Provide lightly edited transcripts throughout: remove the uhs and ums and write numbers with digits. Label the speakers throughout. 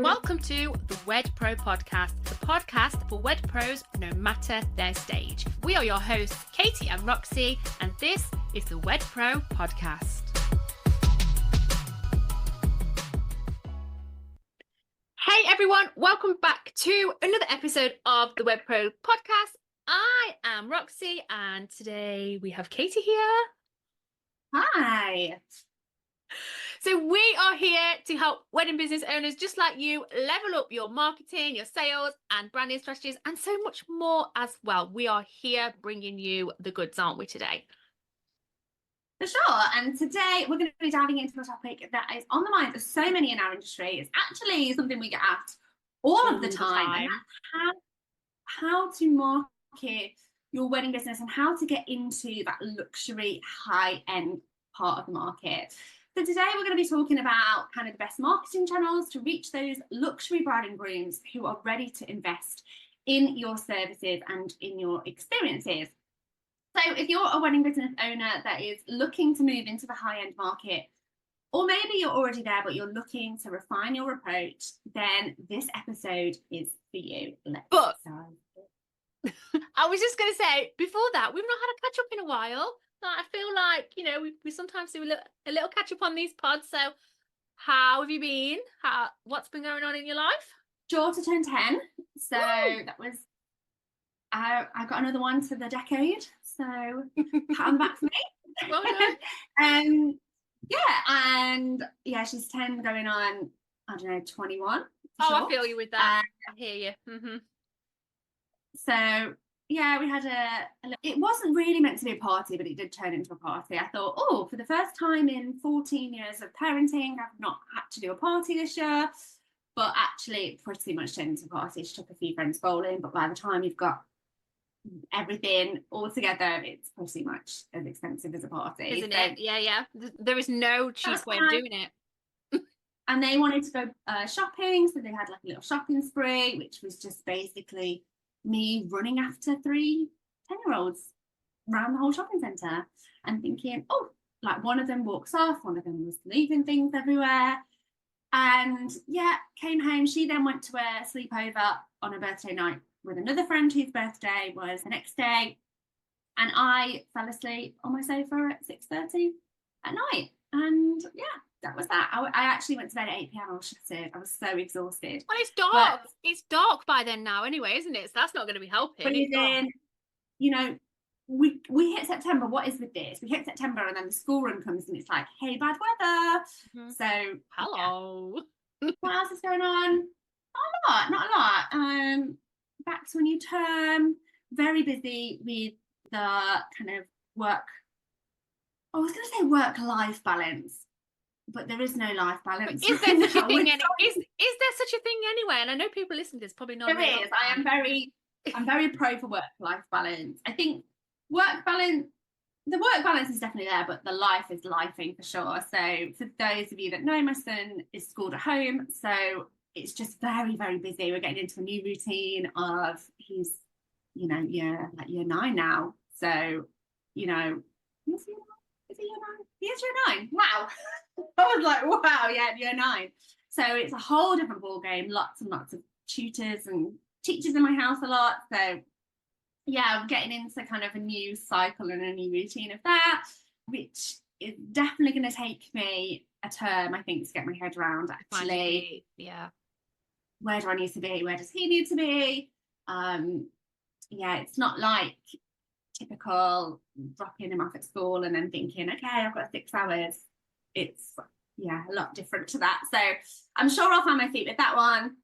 Speaker 1: Welcome to the WedPro Podcast, the podcast for WedPros no matter their stage. We are your hosts, Katie and Roxy, and this is the WedPro Podcast. Hey everyone, welcome back to another episode of the WedPro Podcast. I am Roxy, and today we have Katie here.
Speaker 2: Hi.
Speaker 1: So we are here to help wedding business owners just like you level up your marketing, your sales and branding strategies, and so much more as well. We are here bringing you the goods, aren't we, today?
Speaker 2: For sure. And today we're going to be diving into a topic that is on the minds of so many in our industry. It's actually something we get asked all of the time. And that's how to market your wedding business and how to get into that luxury high-end part of the market. So today we're going to be talking about kind of the best marketing channels to reach those luxury bride and grooms who are ready to invest in your services and in your experiences. So if you're a wedding business owner that is looking to move into the high-end market, or maybe you're already there but you're looking to refine your approach, then this episode is for you.
Speaker 1: But I was just going to say, before that, we've not had a catch-up in a while. I feel like, you know, we sometimes do a little catch up on these pods. So how have you been? What's been going on in your life?
Speaker 2: Daughter turned 10. So that was, I got another one to the decade. So pat on the back for me.
Speaker 1: Well done.
Speaker 2: She's 10 going on, I don't know, 21.
Speaker 1: Oh,
Speaker 2: sure.
Speaker 1: I feel you with that. I hear you. Mm-hmm.
Speaker 2: So yeah, we had it wasn't really meant to be a party, but it did turn into a party. I thought, for the first time in 14 years of parenting, I've not had to do a party this year. But actually, it pretty much turned into a party. She took a few friends bowling, but by the time you've got everything all together, it's pretty much as expensive as a party.
Speaker 1: Isn't it? Yeah. There is no cheap way of doing it.
Speaker 2: And they wanted to go shopping, so they had like a little shopping spree, which was just basically me running after 3 10-year-olds around the whole shopping centre and thinking, like one of them walks off, one of them was leaving things everywhere. And came home. She then went to a sleepover on a birthday night with another friend whose birthday was the next day. And I fell asleep on my sofa at 6:30 at night. And that was that. I actually went to bed at 8 p.m. I was shattered. I was so exhausted.
Speaker 1: Well, it's dark. It's dark by then now anyway, isn't it? So that's not going to be helping.
Speaker 2: But then, you know, we hit September. What is with this? We hit September and then the school run comes and it's like, hey, bad weather. Mm-hmm. So
Speaker 1: hello.
Speaker 2: What else is going on? Not a lot. Back to a new term. Very busy with the kind of work. I was going to say work-life balance, but there is no life balance.
Speaker 1: Is there such a thing? Is there such a thing anyway? And I know people listening to this probably not.
Speaker 2: There is. I'm very pro for work-life balance. I think the work balance is definitely there, but the life is lifing for sure. So for those of you that know, my son is schooled at home, so it's just very, very busy. We're getting into a new routine of he's, year 9 now. So, is he year 9? He is year 9. Wow. I was like, wow, year 9. So it's a whole different ball game. Lots and lots of tutors and teachers in my house a lot. So I'm getting into kind of a new cycle and a new routine of that, which is definitely going to take me a term, I think, to get my head around. Actually, where do I need to be? Where does he need to be? It's not like typical dropping him off at school and then thinking, okay, I've got 6 hours. It's a lot different to that. So I'm sure I'll find my feet with that one.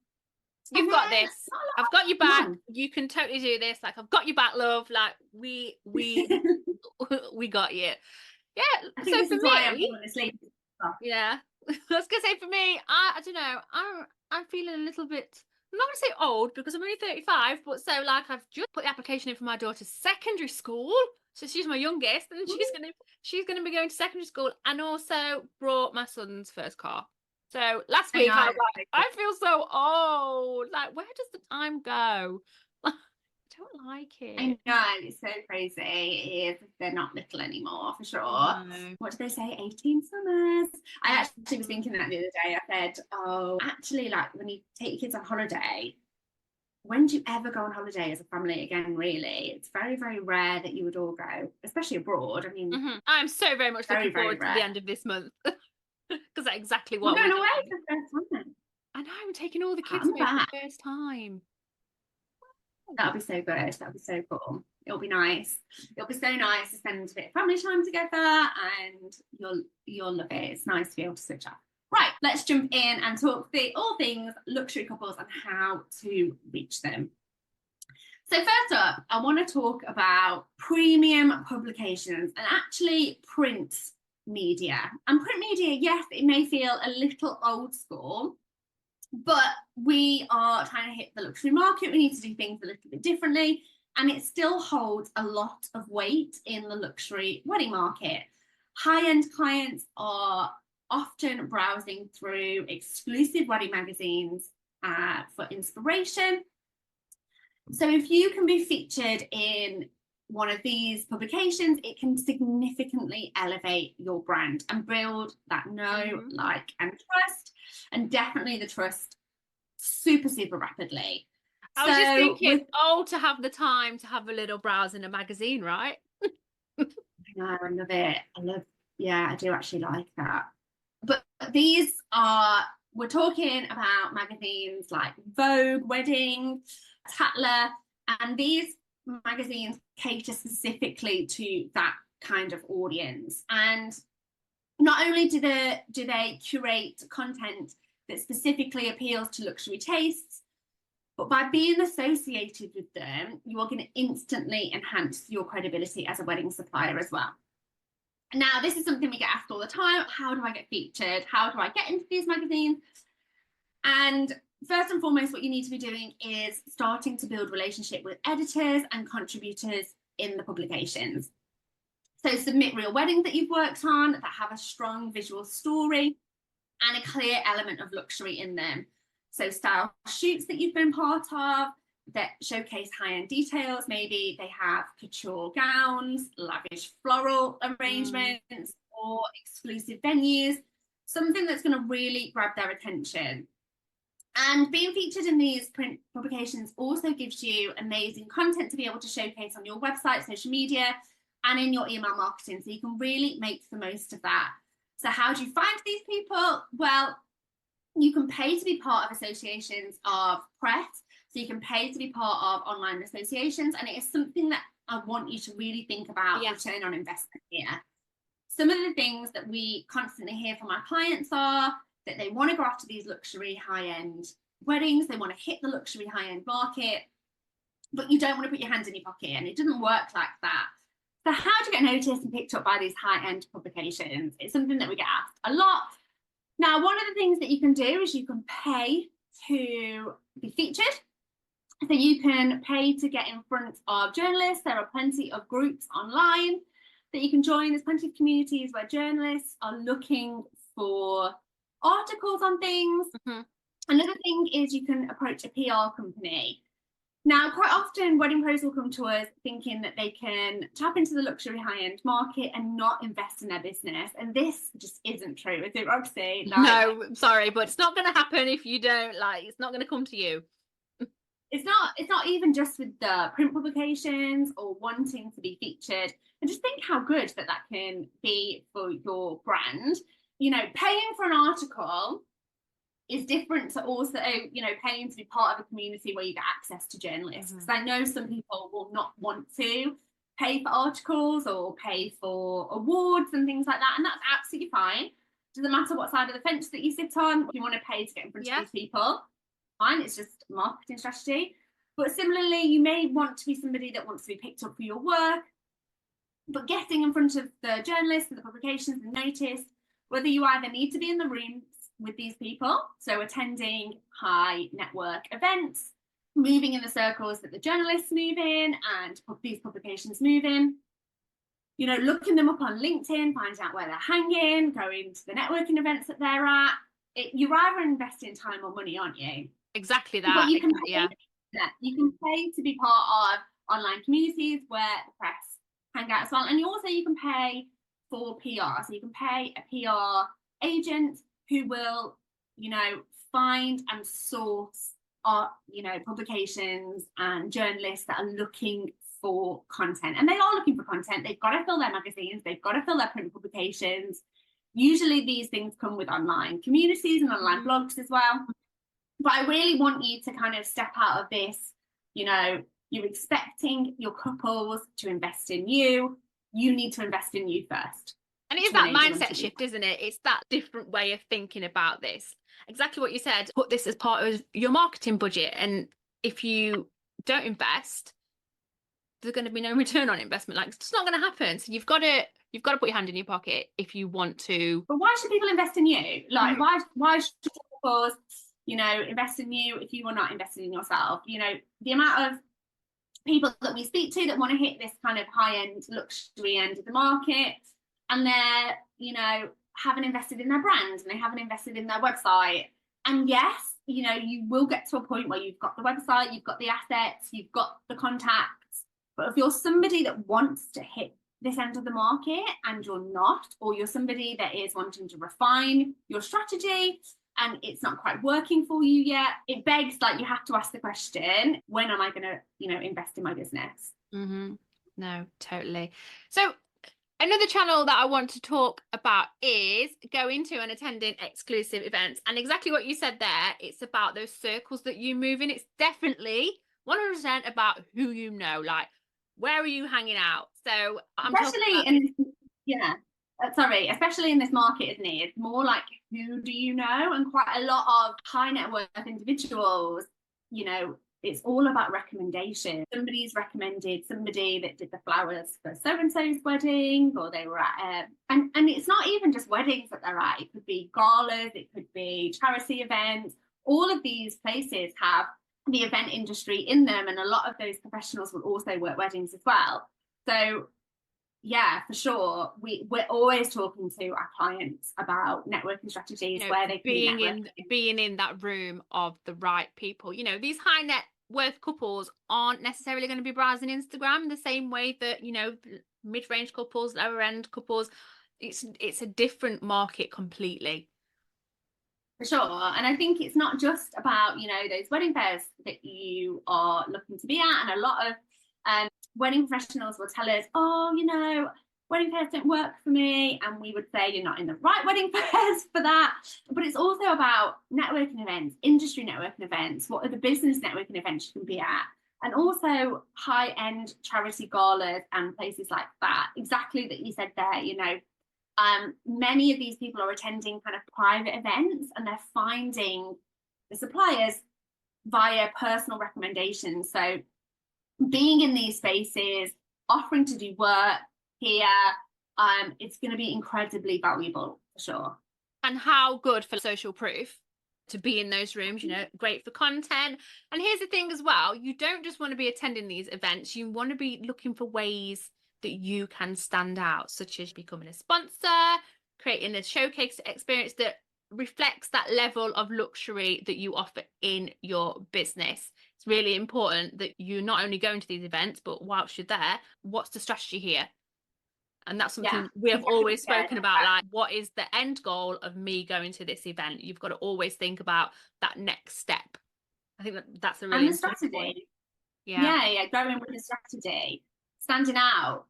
Speaker 1: You've got this. I've got your back. You can totally do this. Like, I've got your back, love. Like, we we got you. Yeah.
Speaker 2: I think so this for is me,
Speaker 1: I was gonna say for me, I don't know. I'm feeling a little bit. I'm not gonna say old because I'm only 35, but so like I've just put the application in for my daughter's secondary school. So she's my youngest, and she's gonna be going to secondary school, and also brought my son's first car. So last week I was like, I feel so old. Like, where does the time go? don't like
Speaker 2: I
Speaker 1: it.
Speaker 2: know, it's so crazy. It is. They're not little anymore, for sure.
Speaker 1: No.
Speaker 2: What do they say? 18 summers. I actually was thinking that the other day. I said, oh, actually, like when you take your kids on holiday, when do you ever go on holiday as a family again, really? It's very, very rare that you would all go, especially abroad. I mean,
Speaker 1: I'm so very much looking
Speaker 2: very
Speaker 1: forward to
Speaker 2: rare.
Speaker 1: the end of this month. Because that's exactly
Speaker 2: We're
Speaker 1: what
Speaker 2: going
Speaker 1: we're
Speaker 2: away
Speaker 1: doing.
Speaker 2: for the first time.
Speaker 1: I know, I'm taking all the kids
Speaker 2: I'm
Speaker 1: away for
Speaker 2: back.
Speaker 1: the first time.
Speaker 2: That'll be so good. That'll be so cool. It'll be nice. It'll be so nice to spend a bit of family time together, and you'll love it. It's nice to be able to switch up. Right, let's jump in and talk all things luxury couples and how to reach them. So first up, I want to talk about premium publications and actually print media. And print media, yes, it may feel a little old school, but we are trying to hit the luxury market. We need to do things a little bit differently, and it still holds a lot of weight in the luxury wedding market. High-end clients are often browsing through exclusive wedding magazines for inspiration. So if you can be featured in one of these publications, it can significantly elevate your brand and build that know, like, and trust, and definitely the trust super, super rapidly.
Speaker 1: I was just thinking, to have the time to have a little browse in a magazine, right?
Speaker 2: No, I love it. I do actually like that. But we're talking about magazines like Vogue, Wedding, Tatler, and these magazines cater specifically to that kind of audience. And not only do they curate content that specifically appeals to luxury tastes, but by being associated with them, you are going to instantly enhance your credibility as a wedding supplier as well. Now, this is something we get asked all the time. How do I get featured? How do I get into these magazines? And first and foremost, what you need to be doing is starting to build relationship with editors and contributors in the publications. So submit real weddings that you've worked on that have a strong visual story and a clear element of luxury in them. So style shoots that you've been part of that showcase high-end details. Maybe they have couture gowns, lavish floral arrangements, or exclusive venues, something that's going to really grab their attention. And being featured in these print publications also gives you amazing content to be able to showcase on your website, social media, and in your email marketing. So you can really make the most of that. So how do you find these people? Well, you can pay to be part of associations of press. So you can pay to be part of online associations. And it is something that I want you to really think about return on investment here. Some of the things that we constantly hear from our clients are that they want to go after these luxury high-end weddings. They want to hit the luxury high-end market, but you don't want to put your hands in your pocket, and it doesn't work like that. So how do you get noticed and picked up by these high-end publications? It's something that we get asked a lot. Now, one of the things that you can do is you can pay to be featured. So you can pay to get in front of journalists. There are plenty of groups online that you can join. There's plenty of communities where journalists are looking for articles on things. Another thing is you can approach a PR company. Now, quite often wedding pros will come to us thinking that they can tap into the luxury high-end market and not invest in their business. And this just isn't true, is it, Roxy?
Speaker 1: No, sorry, but it's not going to happen if you don't, it's not going to come to you.
Speaker 2: It's not even just with the print publications or wanting to be featured. And just think how good that can be for your brand. You know, paying for an article is different to also, paying to be part of a community where you get access to journalists. Because I know some people will not want to pay for articles or pay for awards and things like that. And that's absolutely fine. Doesn't matter what side of the fence that you sit on. If you want to pay to get in front of these people, fine. It's just a marketing strategy. But similarly, you may want to be somebody that wants to be picked up for your work, but getting in front of the journalists and the publications and noticed, whether you either need to be in the room with these people, so attending high network events, moving in the circles that the journalists move in and these publications move in, looking them up on LinkedIn, finding out where they're hanging, going to the networking events that they're at. You're either investing time or money, aren't you?
Speaker 1: Exactly that.
Speaker 2: But you can Yeah, you can pay to be part of online communities where the press hang out as well. And you can pay for PR. So you can pay a PR agent who will, find and source publications and journalists that are looking for content. And they are looking for content. They've got to fill their magazines. They've got to fill their print publications. Usually these things come with online communities and online blogs as well. But I really want you to kind of step out of this, you're expecting your couples to invest in you. You need to invest in you first.
Speaker 1: And it's that mindset shift, isn't it? It's that different way of thinking about this. Exactly what you said. Put this as part of your marketing budget. And if you don't invest, there's going to be no return on investment. Like, it's not going to happen. So you've got to put your hand in your pocket if you want to.
Speaker 2: But why should people invest in you? Like, why should couples, invest in you if you are not invested in yourself? The amount of people that we speak to that want to hit this kind of high-end luxury end of the market, and they're, haven't invested in their brand and they haven't invested in their website. And yes, you will get to a point where you've got the website, you've got the assets, you've got the contacts. But if you're somebody that wants to hit this end of the market and you're not, or you're somebody that is wanting to refine your strategy and it's not quite working for you yet, it begs, like, you have to ask the question, when am I going to, invest in my business?
Speaker 1: No, totally. So another channel that I want to talk about is going to and attending exclusive events. And exactly what you said there, it's about those circles that you move in. It's definitely 100% about who you know, like, where are you hanging out? So especially
Speaker 2: in this market, isn't it? It's more like, who do you know? And quite a lot of high net worth individuals, it's all about recommendation. Somebody's recommended somebody that did the flowers for so-and-so's wedding, or they were at, and it's not even just weddings that they're at. It could be galas, it could be charity events. All of these places have the event industry in them, and a lot of those professionals will also work weddings as well. So yeah, for sure, we're always talking to our clients about networking strategies, where they can
Speaker 1: being in that room of the right people. These high net worth couples aren't necessarily going to be browsing Instagram the same way that mid-range couples, lower end couples. It's a different market completely.
Speaker 2: For sure. And I think it's not just about, those wedding fairs that you are looking to be at. And a lot of wedding professionals will tell us, wedding fairs don't work for me. And we would say, you're not in the right wedding fairs for that. But it's also about networking events, industry networking events. What are the business networking events you can be at? And also high-end charity galas and places like that. Exactly that you said there, many of these people are attending kind of private events, and they're finding the suppliers via personal recommendations. So being in these spaces, offering to do work here, it's going to be incredibly valuable for sure.
Speaker 1: And how good for social proof to be in those rooms, great for content. And here's the thing as well, you don't just want to be attending these events, you want to be looking for ways that you can stand out, such as becoming a sponsor, creating a showcase experience that reflects that level of luxury that you offer in your business. It's really important that you're not only going to these events, but whilst you're there, what's the strategy here? And that's something we have always spoken about, like, what is the end goal of me going to this event? You've got to always think about that next step. I think that's a really important
Speaker 2: strategy
Speaker 1: point.
Speaker 2: Going with the strategy, standing out,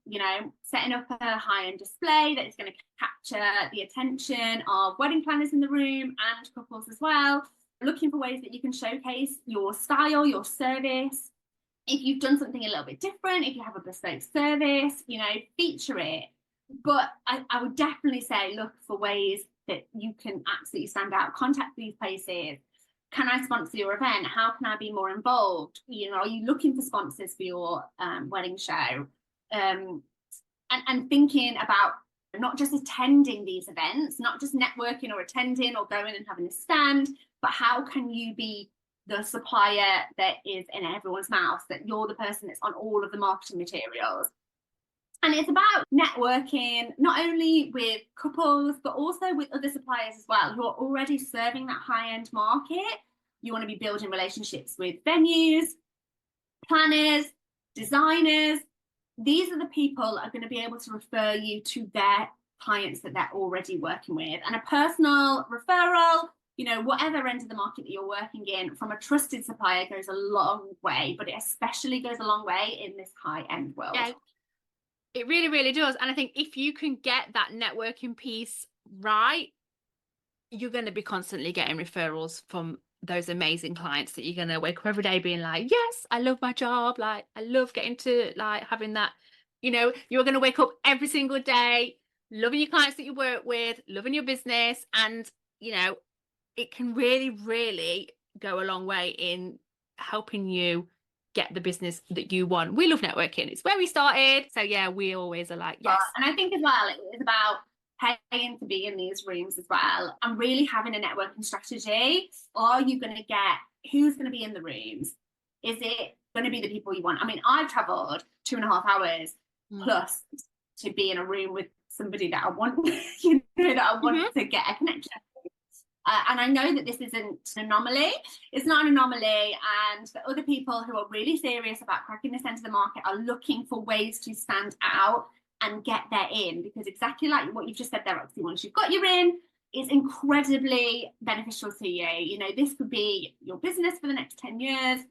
Speaker 2: setting up a high-end display that is going to capture the attention of wedding planners in the room and couples as well. Looking for ways that you can showcase your style, your service. If you've done something a little bit different, if you have a bespoke service, feature it. But I would definitely say, look for ways that you can absolutely stand out. Contact these places. Can I sponsor your event? How can I be more involved? Are you looking for sponsors for your wedding show? And thinking about not just attending these events, not just networking or attending or going and having a stand, but how can you be the supplier that is in everyone's mouth, that you're the person that's on all of the marketing materials. And it's about networking, not only with couples, but also with other suppliers as well, who are already serving that high-end market. You want to be building relationships with venues, planners, designers. These are the people that are going to be able to refer you to their clients that they're already working with. And a personal referral, whatever end of the market that you're working in, from a trusted supplier goes a long way, but it especially goes a long way in this high-end world.
Speaker 1: Yeah, it really, really does. And I think if you can get that networking piece right, you're going to be constantly getting referrals from those amazing clients that you're going to wake up every day being like, yes, I love my job. Like, I love getting to having that, you're going to wake up every single day loving your clients that you work with, loving your business. And, it can really, really go a long way in helping you get the business that you want. We love networking. It's where we started. So yeah, we always are like, yes.
Speaker 2: And I think as well, it's about paying to be in these rooms as well and really having a networking strategy. Are you going to get who's going to be in the rooms? Is it going to be the people you want? I mean, I've traveled 2.5 hours plus to be in a room with somebody that I want, to get a connection. And I know that this isn't an anomaly. It's not an anomaly. And the other people who are really serious about cracking this end of the market are looking for ways to stand out and get their in, because exactly like what you've just said there, Roxy, once you've got your in, it's incredibly beneficial to you. This could be your business for the next 10 years.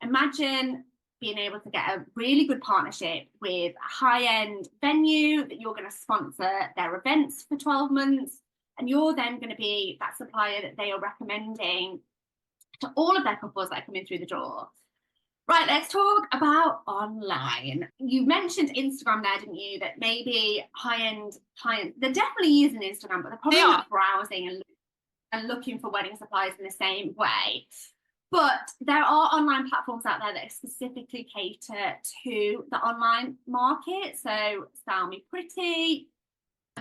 Speaker 2: Imagine being able to get a really good partnership with a high-end venue that you're going to sponsor their events for 12 months. And you're then going to be that supplier that they are recommending to all of their couples that are coming through the door. Right, let's talk about online. You mentioned Instagram there, didn't you? That maybe high-end clients, they're definitely using Instagram, but they're probably not browsing and looking for wedding supplies in the same way. But there are online platforms out there that specifically cater to the online market. So Style Me Pretty,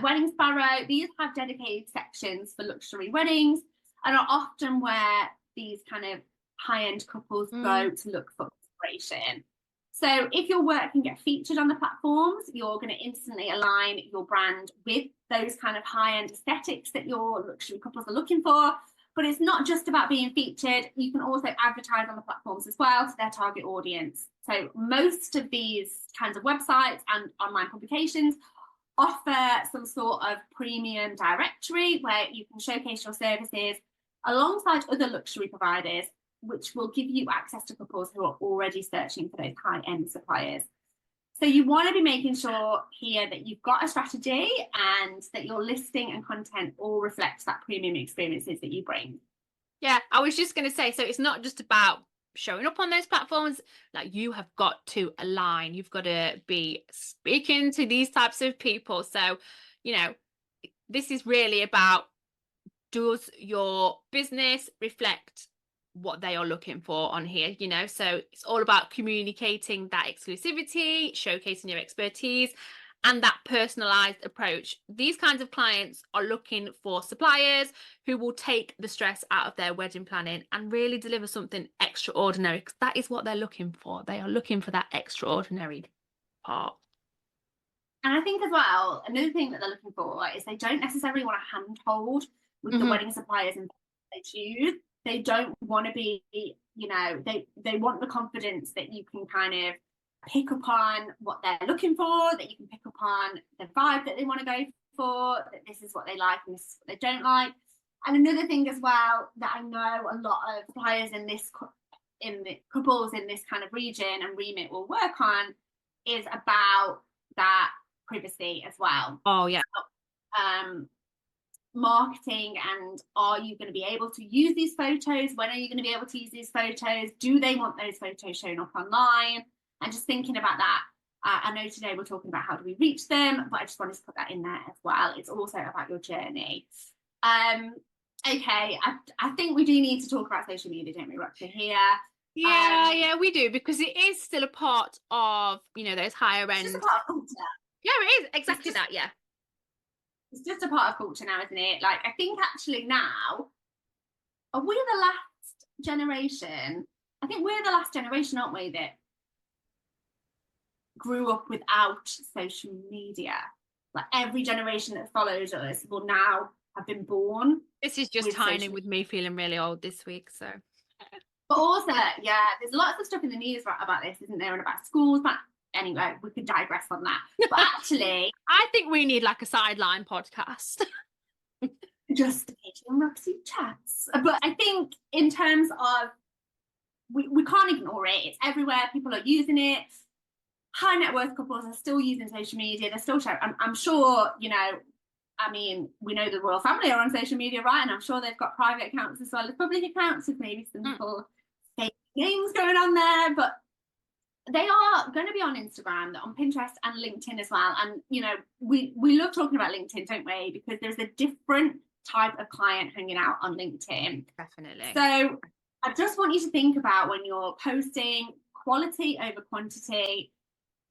Speaker 2: Wedding Sparrow, these have dedicated sections for luxury weddings and are often where these kind of high-end couples go to look for inspiration. So if your work can get featured on the platforms, you're going to instantly align your brand with those kind of high-end aesthetics that your luxury couples are looking for. But it's not just about being featured. You can also advertise on the platforms as well to their target audience. So most of these kinds of websites and online publications offer some sort of premium directory where you can showcase your services alongside other luxury providers, which will give you access to couples who are already searching for those high-end suppliers. So you want to be making sure here that you've got a strategy and that your listing and content all reflects that premium experiences that you bring.
Speaker 1: Yeah, I was just going to say, so it's not just about showing up on those platforms. Like, you have got to align. You've got to be speaking to these types of people. So, this is really about, does your business reflect what they are looking for on here? So it's all about communicating that exclusivity, showcasing your expertise, and that personalized approach. These kinds of clients are looking for suppliers who will take the stress out of their wedding planning and really deliver something extraordinary, because that is what they're looking for. They are looking for that extraordinary part.
Speaker 2: And I think as well, another thing that they're looking for is they don't necessarily want a handhold with the wedding suppliers and they choose. They don't want to be, they want the confidence that you can kind of pick up on what they're looking for, that you can pick up on the vibe that they want to go for, that this is what they like and this is what they don't like. And another thing as well that I know a lot of suppliers in the couples in this kind of region and remit will work on is about that privacy as well.
Speaker 1: Oh yeah.
Speaker 2: Marketing, and are you going to be able to use these photos? When are you going to be able to use these photos? Do they want those photos shown up online? And just thinking about that. I know today we're talking about how do we reach them, but I just wanted to put that in there as well. It's also about your journey. Okay, I think we do need to talk about social media, don't we, Roxy, here?
Speaker 1: Yeah, we do, because it is still a part of, those higher end.
Speaker 2: It's just a part of culture.
Speaker 1: Yeah, it is exactly that. Yeah.
Speaker 2: It's just a part of culture now, isn't it? Like, I think actually now, are we the last generation? I think we're the last generation, aren't we, that grew up without social media. Like, every generation that follows us will now have been born.
Speaker 1: This is just tying in with me feeling really old this week, so.
Speaker 2: But also, yeah, there's lots of stuff in the news about this, isn't there, and about schools. But anyway, we could digress on that. But actually,
Speaker 1: I think we need like a sideline podcast.
Speaker 2: just Katie and Roxy chats. But I think in terms of, we can't ignore it. It's everywhere. People are using it. High net worth couples are still using social media. They're still sharing. I'm sure, you know, I mean, we know the royal family are on social media, right? And I'm sure they've got private accounts as well as public accounts with maybe some little fake names going on there. But they are going to be on Instagram, they're on Pinterest and LinkedIn as well. And, you know, we love talking about LinkedIn, don't we? Because there's a different type of client hanging out on LinkedIn.
Speaker 1: Definitely.
Speaker 2: So I just want you to think about when you're posting quality over quantity.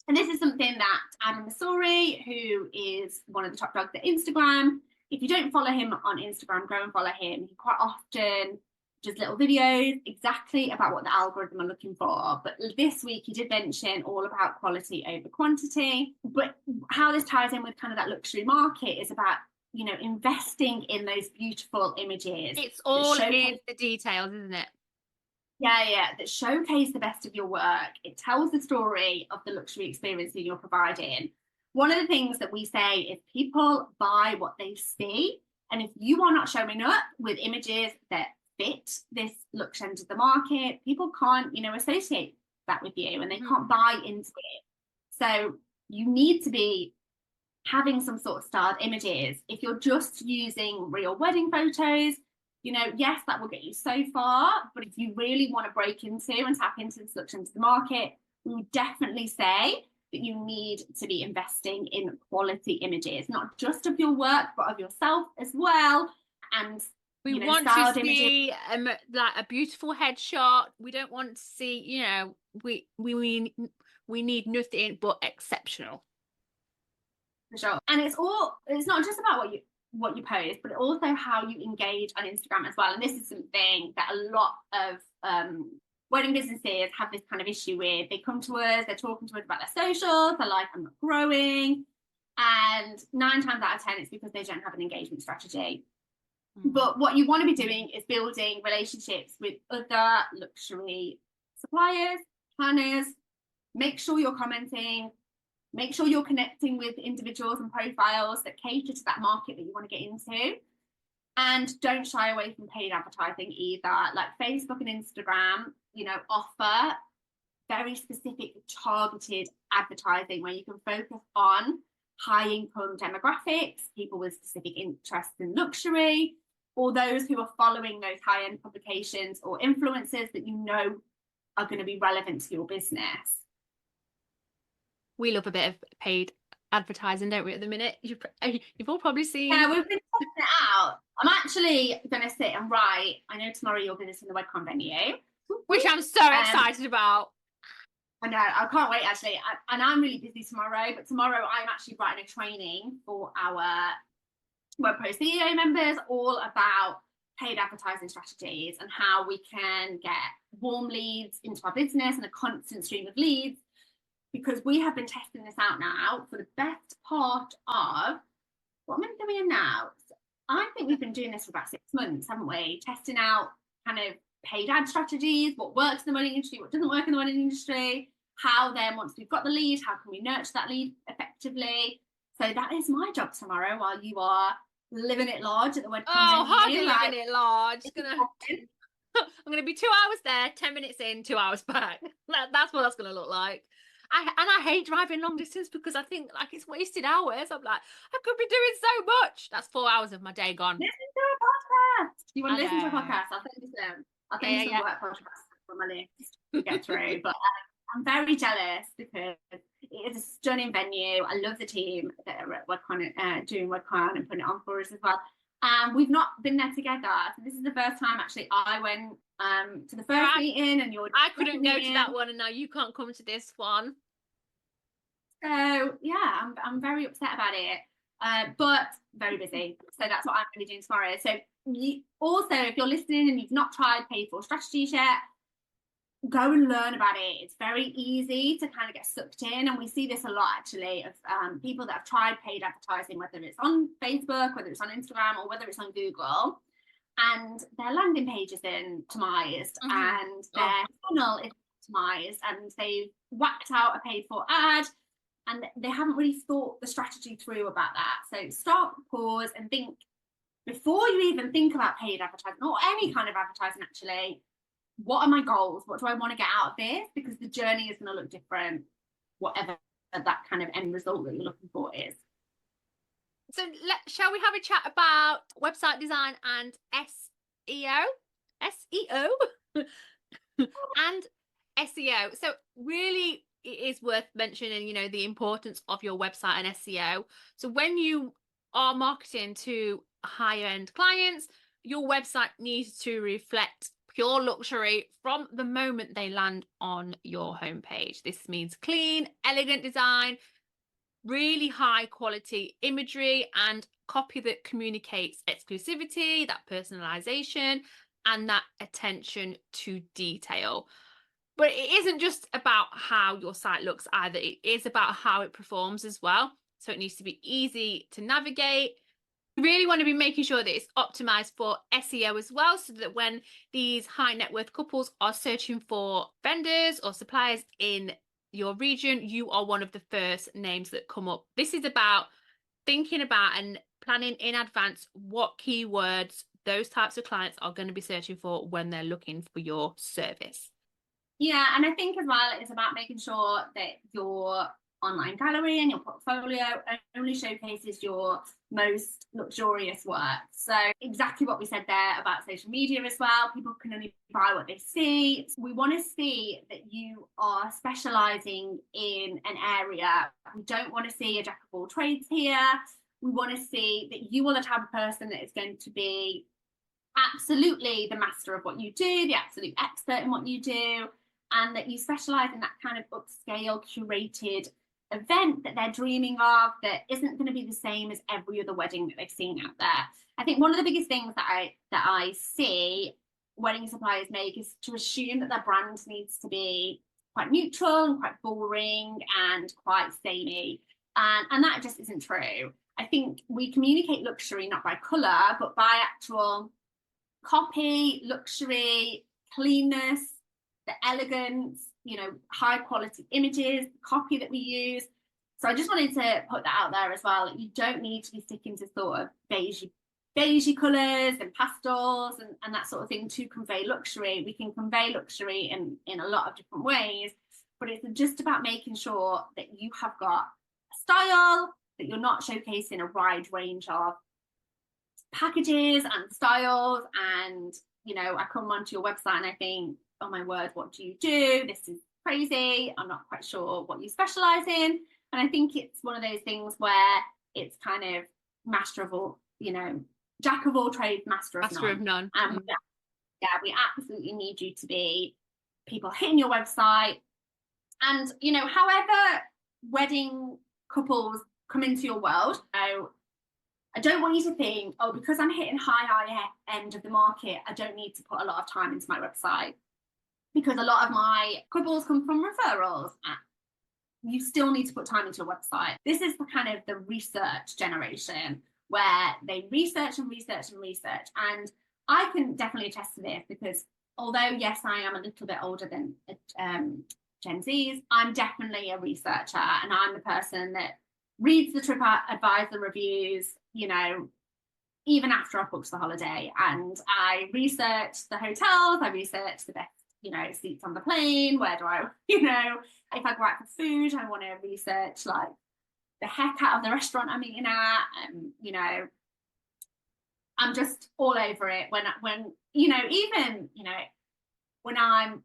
Speaker 2: And this is something that Adam Masori, who is one of the top dogs at Instagram, if you don't follow him on Instagram, go and follow him. He quite often does little videos exactly about what the algorithm are looking for. But this week he did mention all about quality over quantity. But how this ties in with kind of that luxury market is about, you know, investing in those beautiful images.
Speaker 1: It's all in the details, isn't it?
Speaker 2: Yeah, that showcase the best of your work. It tells the story of the luxury experience that you're providing. One of the things that we say is people buy what they see. And if you are not showing up with images that fit this luxe end of the market, people can't, you know, associate that with you and they can't buy into it. So you need to be having some sort of starred images. If you're just using real wedding photos, you know, yes, that will get you so far. But if you really want to break into and tap into this luxury into the market, we would definitely say that you need to be investing in quality images, not just of your work, but of yourself as well. And
Speaker 1: we want to see like a beautiful headshot. We don't want to see, you know, we need nothing but exceptional.
Speaker 2: For sure. And it's not just about what you post, but also how you engage on Instagram as well. And this is something that a lot of wedding businesses have this kind of issue with. They come to us, they're talking to us about their socials, they're like, I'm not growing. And 9 times out of 10, it's because they don't have an engagement strategy. But what you want to be doing is building relationships with other luxury suppliers, planners. Make sure you're commenting. Make sure you're connecting with individuals and profiles that cater to that market that you want to get into. And don't shy away from paid advertising either. Like Facebook and Instagram, you know, offer very specific targeted advertising where you can focus on high income demographics, people with specific interests in luxury, or those who are following those high end publications or influencers that you know are going to be relevant to your business.
Speaker 1: We love a bit of paid advertising, don't we, at the minute? You've all probably seen.
Speaker 2: Yeah, we've been testing it out. I'm actually going to sit and write. I know tomorrow you're visiting the WedCon venue.
Speaker 1: Which I'm so excited about.
Speaker 2: I know, I can't wait actually. And I'm really busy tomorrow, but tomorrow I'm actually writing a training for our WedPro CEO members all about paid advertising strategies and how we can get warm leads into our business and a constant stream of leads. Because we have been testing this out now for the best part of, what month are we in now? I think we've been doing this for about 6 months, haven't we? Testing out kind of paid ad strategies, what works in the wedding industry, what doesn't work in the wedding industry, how then once we've got the lead, how can we nurture that lead effectively? So that is my job tomorrow while you are living it large at the WedCon.
Speaker 1: Oh, hardly living it large. I'm gonna be 2 hours there, 10 minutes in, 2 hours back. That's what that's gonna look like. I hate driving long distance because I think like it's wasted hours. I'm like, I could be doing so much. That's 4 hours of my day gone.
Speaker 2: Listen to a podcast. You want to listen to a podcast? I'll send you some. I'll send you some work podcasts on my list to get through. But I'm very jealous because it is a stunning venue. I love the team that are at WedCon, doing WedCon and putting it on for us as well. We've not been there together. So this is the first time actually I went to the first meeting and I
Speaker 1: couldn't go to that one and now you can't come to this one.
Speaker 2: So yeah, I'm very upset about it, but very busy. So that's what I'm going to be doing tomorrow. So also, if you're listening and you've not tried paid for strategies yet, go and learn about it. It's very easy to kind of get sucked in, and we see this a lot actually of people that have tried paid advertising, whether it's on Facebook, whether it's on Instagram, or whether it's on Google. and their landing page is optimized, and their funnel is optimized, and they've whacked out a paid for ad, and they haven't really thought the strategy through about that. So stop, pause, and think before you even think about paid advertising or any kind of advertising. Actually, what are my goals? What do I want to get out of this? Because the journey is going to look different, whatever that kind of end result that you're looking for is.
Speaker 1: So shall we have a chat about website design and SEO? And SEO. So really, it is worth mentioning, you know, the importance of your website and SEO. So when you are marketing to higher end clients, your website needs to reflect pure luxury from the moment they land on your homepage. This means clean, elegant design, really high quality imagery, and copy that communicates exclusivity, that personalization, and that attention to detail. But it isn't just about how your site looks either. It is about how it performs as well. So it needs to be easy to navigate. You really want to be making sure that it's optimized for SEO as well, so that when these high net worth couples are searching for vendors or suppliers in your region, you are one of the first names that come up. This is about thinking about and planning in advance what keywords those types of clients are going to be searching for when they're looking for your service.
Speaker 2: Yeah, and I think as well, it's about making sure that your online gallery and your portfolio only showcases your most luxurious work. So exactly what we said there about social media as well. People can only buy what they see. We want to see that you are specializing in an area. We don't want to see a jack of all trades here. We want to see that you are the type of person that is going to be absolutely the master of what you do, the absolute expert in what you do, and that you specialize in that kind of upscale curated event that they're dreaming of, that isn't going to be the same as every other wedding that they've seen out there. I think one of the biggest things that I see wedding suppliers make is to assume that their brand needs to be quite neutral and quite boring and quite samey, and that just isn't true. I think we communicate luxury not by color but by actual copy, luxury, cleanness, the elegance, you know, high quality images, copy that we use. So I just wanted to put that out there as well. You don't need to be sticking to sort of beigey colours and pastels and that sort of thing to convey luxury. We can convey luxury in a lot of different ways, but it's just about making sure that you have got a style, that you're not showcasing a wide range of packages and styles. And, you know, I come onto your website and I think, oh my word, what do you do? This is crazy. I'm not quite sure what you specialize in. And I think it's one of those things where it's kind of master of all, you know, jack of all trades, master of none. Yeah, we absolutely need you to be people hitting your website. And, you know, however wedding couples come into your world, I don't want you to think, oh, because I'm hitting high end of the market, I don't need to put a lot of time into my website, because a lot of my couples come from referrals. You still need to put time into a website. This is the kind of the research generation where they research and research and research. And I can definitely attest to this, because although, yes, I am a little bit older than Gen Zs, I'm definitely a researcher, and I'm the person that reads the TripAdvisor reviews, you know, even after I've booked the holiday. And I research the hotels, I research the best, you know, seats on the plane. Where do I, you know, if I go out for food, I want to research like the heck out of the restaurant I'm eating at. You know, I'm just all over it when you know, even, you know, when I'm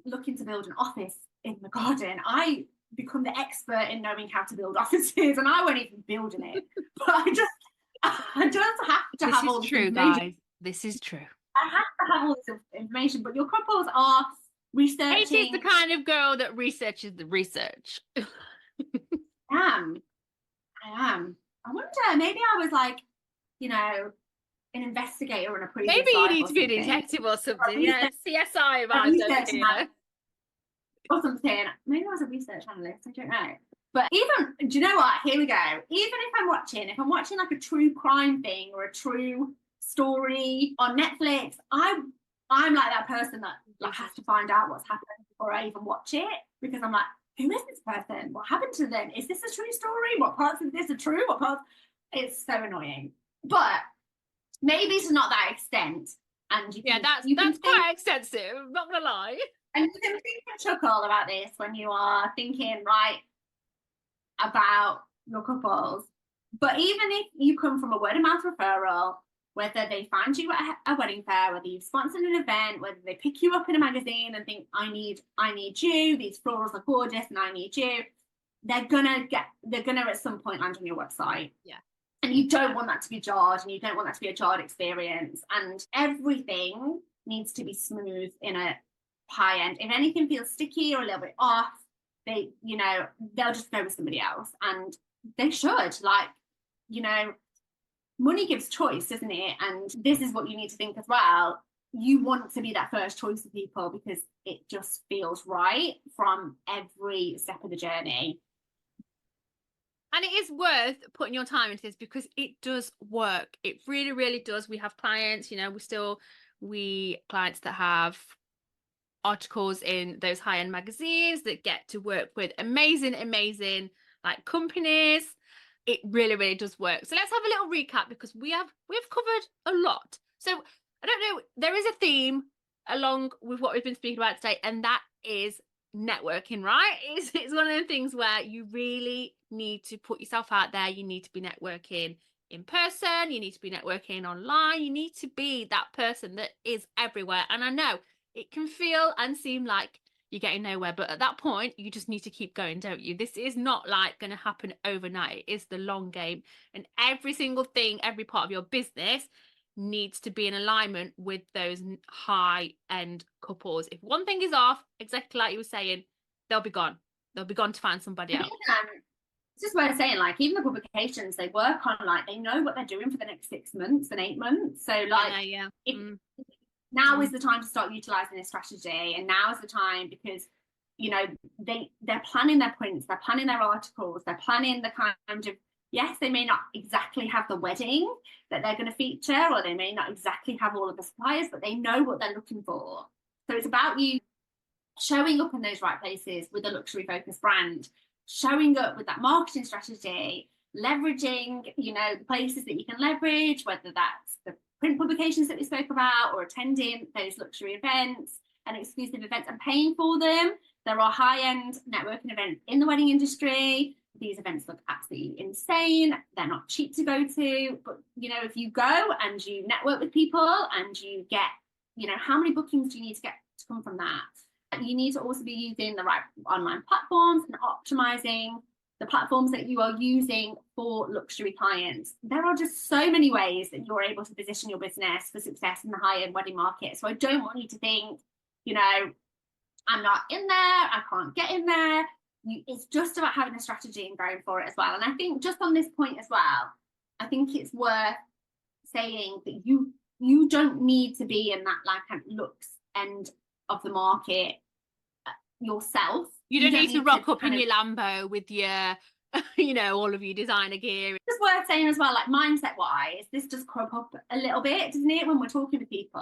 Speaker 2: looking to build an office in the garden, I become the expert in knowing how to build offices, and I won't even build in it. But I just have to have all this information.
Speaker 1: Guys. This is true.
Speaker 2: I have to have all this information, but your couples are researching.
Speaker 1: Katie's the kind of girl that researches the research.
Speaker 2: I am. I wonder, maybe I was like, you know, an investigator in a previous
Speaker 1: Maybe you
Speaker 2: life
Speaker 1: need to be a detective or something. Yeah, CSI vibes over here.
Speaker 2: Or something. Maybe I was a research analyst, I don't know. But even, do you know what? Here we go. Even if I'm watching like a true crime thing or a true story on Netflix, I'm like that person that like has to find out what's happened before I even watch it, because I'm like, who is this person? What happened to them? Is this a true story? What parts of this are true? What parts? It's so annoying. But maybe it's not that extent. And
Speaker 1: that's quite extensive, I'm not gonna lie.
Speaker 2: And you can think and chuckle about this when you are thinking, right, about your couples. But even if you come from a word of mouth referral, whether they find you at a wedding fair, whether you've sponsored an event, whether they pick you up in a magazine and think, I need you, these florals are gorgeous and I need you, they're gonna at some point land on your website.
Speaker 1: Yeah.
Speaker 2: And you don't want that to be jarred, and you don't want that to be a jarred experience. And everything needs to be smooth in a high end. If anything feels sticky or a little bit off, they'll just go with somebody else. And they should, money gives choice, doesn't it? And this is what you need to think as well. You want to be that first choice for people because it just feels right from every step of the journey.
Speaker 1: And it is worth putting your time into this because it does work. It really, really does. We have clients, clients that have articles in those high-end magazines that get to work with amazing like companies. It really, really does work. So let's have a little recap because we've covered a lot. So I don't know, there is a theme along with what we've been speaking about today, and that is networking, right? It's one of the things where you really need to put yourself out there. You need to be networking in person, you need to be networking online, you need to be that person that is everywhere. And I know it can feel and seem like you're getting nowhere, but at that point you just need to keep going, don't you? This is not like going to happen overnight. It is the long game, and every single thing, every part of your business needs to be in alignment with those high-end couples. If one thing is off, exactly like you were saying, they'll be gone to find somebody else.
Speaker 2: It's just worth saying, like, even the publications they work on, like, they know what they're doing for the next 6 months and 8 months. So like, now is the time to start utilizing this strategy, and now is the time because they're planning their prints, they're planning their articles, they're planning the kind of, yes, they may not exactly have the wedding that they're going to feature, or they may not exactly have all of the suppliers, but they know what they're looking for. So it's about you showing up in those right places with a luxury focused brand, showing up with that marketing strategy, leveraging the places that you can leverage, whether that's the print publications that we spoke about or attending those luxury events and exclusive events and paying for them. There are high-end networking events in the wedding industry. These events look absolutely insane. They're not cheap to go to, but if you go and you network with people and you get, how many bookings do you need to get to come from that? You need to also be using the right online platforms and optimizing the platforms that you are using for luxury clients. There are just so many ways that you're able to position your business for success in the high-end wedding market. So I don't want you to think, I'm not in there, I can't get in there. It's just about having a strategy and going for it as well. And I think just on this point as well, I think it's worth saying that you don't need to be in that like looks end of the market yourself.
Speaker 1: You don't need to rock up in your Lambo with your all of your designer gear.
Speaker 2: It's worth saying as well, like mindset wise, this does crop up a little bit, doesn't it, when we're talking to people,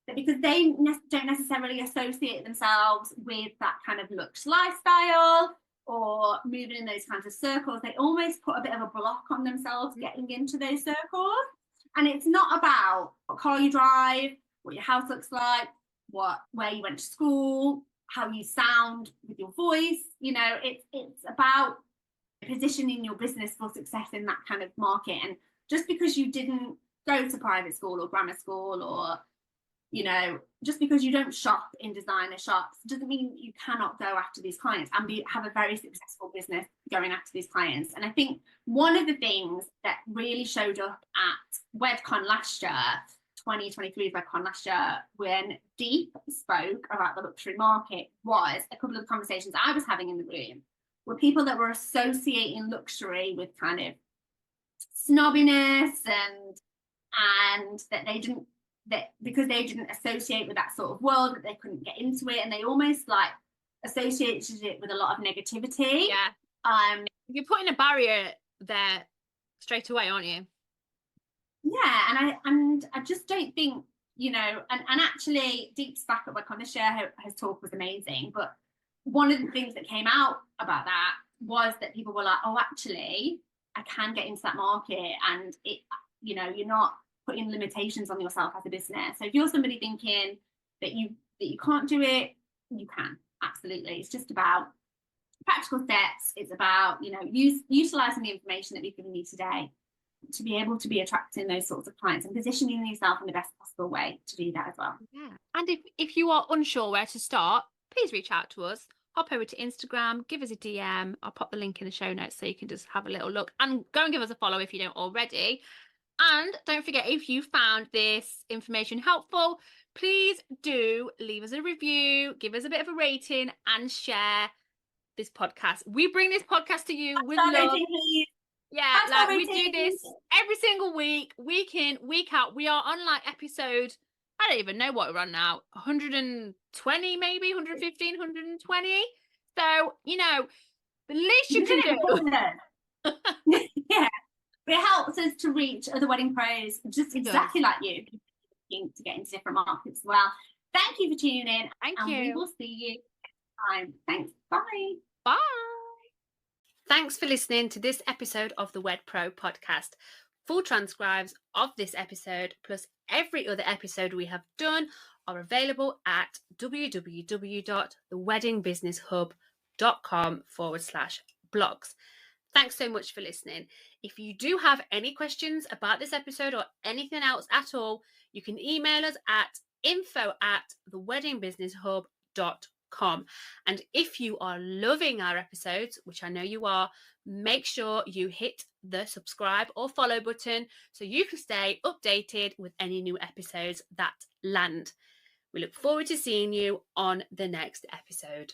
Speaker 2: that because they don't necessarily associate themselves with that kind of looks lifestyle or moving in those kinds of circles, they almost put a bit of a block on themselves getting into those circles. And it's not about what car you drive, what your house looks like, where you went to school, how you sound with your voice. It's about positioning your business for success in that kind of market. And just because you didn't go to private school or grammar school, or just because you don't shop in designer shops, doesn't mean you cannot go after these clients and have a very successful business going after these clients. And I think one of the things that really showed up at WedCon last year, 2023 WedCon last year, when Deep spoke about the luxury market, was a couple of conversations I was having in the room were people that were associating luxury with kind of snobbiness and that because they didn't associate with that sort of world, that they couldn't get into it, and they almost like associated it with a lot of negativity.
Speaker 1: You're putting a barrier there straight away, aren't you?
Speaker 2: Yeah, and I just don't think, you know, and actually Deep's back at Wed share his talk was amazing, but one of the things that came out about that was that people were like, oh, actually, I can get into that market, and it, you know, you're not putting limitations on yourself as a business. So if you're somebody thinking that you can't do it, you can, absolutely. It's just about practical steps. It's about, you know, utilizing the information that we've given you today to be able to be attracting those sorts of clients and positioning yourself in the best possible way to do that as well.
Speaker 1: Yeah. And if you are unsure where to start, please reach out to us. Hop over to Instagram, give us a DM. I'll pop the link in the show notes so you can just have a little look, and go and give us a follow if you don't already. And don't forget, if you found this information helpful, please do leave us a review, give us a bit of a rating, and share this podcast. We bring this podcast to you with love. Yeah, like we do this every single week in, week out. We are on like episode, I don't even know what we're on now, 120 maybe, 115, 120. So, you know, the least you can do.
Speaker 2: Yeah, it helps us to reach other wedding pros just exactly like you, to get into different markets as well. Thank you for tuning in.
Speaker 1: Thank you.
Speaker 2: We will see you next time. Thanks. Bye.
Speaker 1: Bye. Thanks for listening to this episode of the WedPro Podcast. Full transcripts of this episode, plus every other episode we have done, are available at www.theweddingbusinesshub.com/blogs. Thanks so much for listening. If you do have any questions about this episode or anything else at all, you can email us at info@theweddingbusinesshub.com. And if you are loving our episodes, which I know you are, make sure you hit the subscribe or follow button so you can stay updated with any new episodes that land. We look forward to seeing you on the next episode.